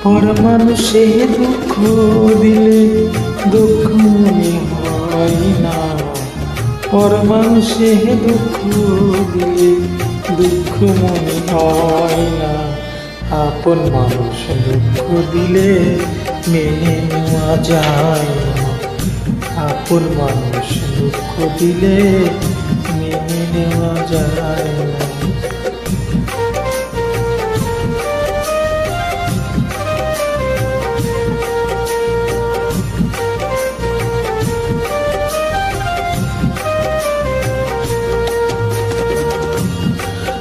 পর মানুষে দুঃখ দিলে দুঃখ মনে হয় না। পর মানুষে দুঃখ দিলে দুঃখ মনে হয় না। আপন মানুষ দুঃখ দিলে মেনে নেওয়া যায় না। আপন মানুষ দুঃখ দিলে মেনে নেওয়া যায় না।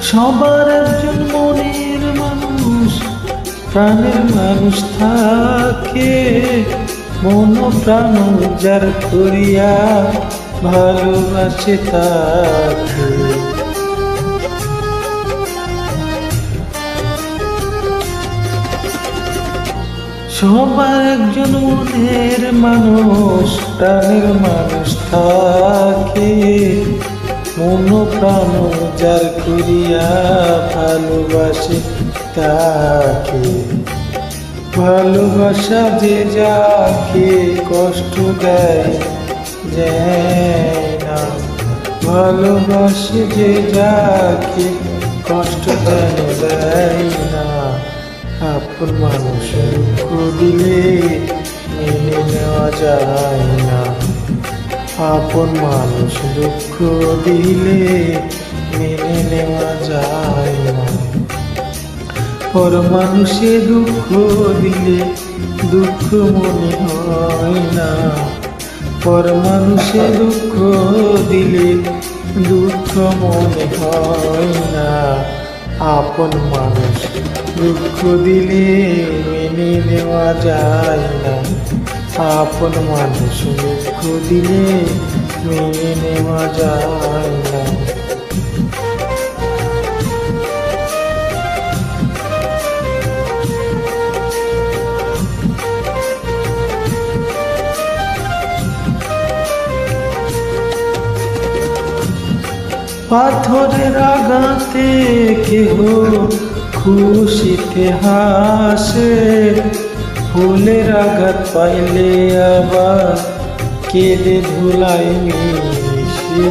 সবার একজন মনের মানুষ, প্রাণের মানুষ থাকে। মন প্রাণ যার করিয়া ভালোবাসে তাকে। সবার একজন মনের মানুষ, প্রাণের মানুষ থাকে। মন প্রাণ যার করিয়া ভালোবাসে তাকে। ভালোবাসা যে যাকে কষ্ট দেয় যায় না। ভালোবাসে যে যাকে কষ্ট দেয় না। আপন মানুষ দুঃখ দিলে মেনে নেওয়া যায় না। আপন মানুষ দুঃখ দিলে মেনে নেওয়া যায় না। পর মানুষে দুঃখ দিলে দুঃখ মনে হয় না। পর মানুষে দুঃখ দিলে দুঃখ মনে হয় না। আপন মানুষ দুঃখ দিলে মেনে নেওয়া যায় না। আপন মানুষ দুঃখ দিলে মেনে নেওয়া যায় না। পাথরের আঘাতে কেহ খুশিতে হাসে। ফুলের আঘাত পাইলে আবার কেঁদে ধুলায় মিশে।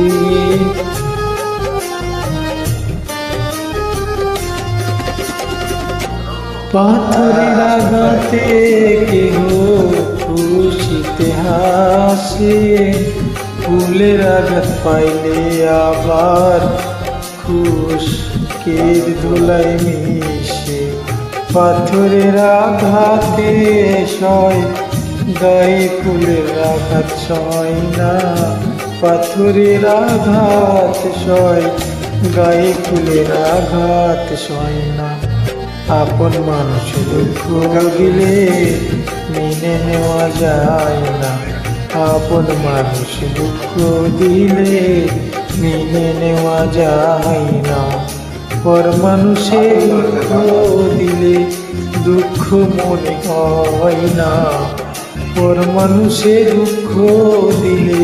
পাথরের আঘাতে কেহ খুশিতে হাসে। ফুলের আঘাত পাইলে আবার খুশ কেঁদে ধুলায় মিশে। পাথরের আঘাতে সয় গায়ে ফুলের আঘাত সয় না। পাথরের আঘাত সয় গায়ে ফুলের আঘাত সয় না। আপন মানুষ দুঃখ দিলে মেনে নেওয়া যায় না। আপন মানুষ দুঃখ দিলে মেনে নেওয়া যায় না। পর মানুষে দুঃখ দিলে দুঃখ মনে হয় না। পর মানুষে দুঃখ দিলে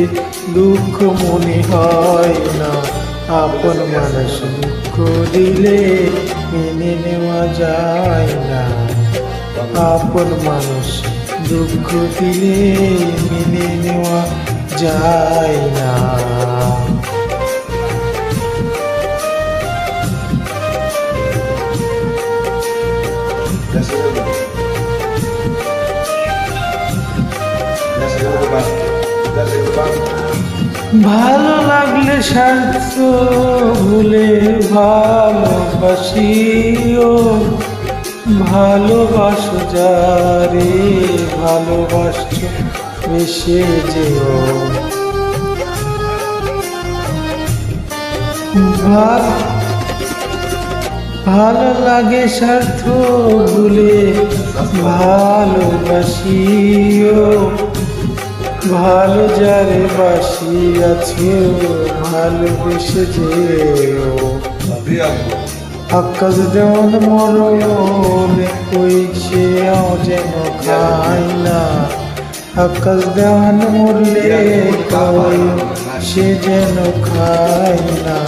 দুঃখ মনে হয় না। আপন মানুষ দুঃখ দিলে মেনে নেওয়া যায় না। আপন মানুষ দুঃখ দিলে মেনে নেওয়া যায় না। ভালো লাগলে স্বার্থ ভুলে ভালোবাসিও। ভালোবাসো যারে ভালোবাসছো মিশে যেও। ভালো লাগে স্বার্থ ভুলে ভালোবাসিও। ভালো যারে বাসিয়াছো ভালোবেসে যেও। আকাশ দেওয়ান মরণে কই সে যেন খায় না। আকাশ দেওয়ান মরলে কই সে যেন খায় না।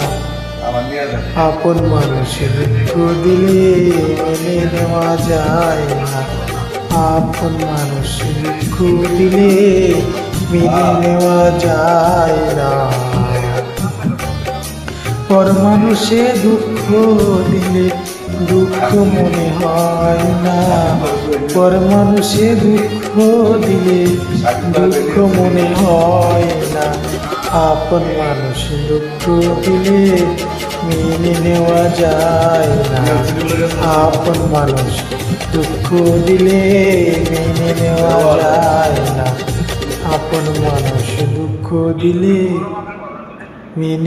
আপন মানুষের দুঃখ দিলে মেনে নেওয়া যায় না। আপন মানুষ দুঃখ দিলে মেনে নেওয়া যায় না, পর মানুষে দুঃখ দিলে দুঃখ মনে হয় না, পর মানুষে দুঃখ দিলে দুঃখ মনে হয় না, আপন মানুষ দুঃখ দিলে মেনে নেওয়া যায় না, আপন মানুষ দুঃখ দিলে মেনে নেওয়া যায় না, আপন মানুষ দুঃখ দিলে মেনে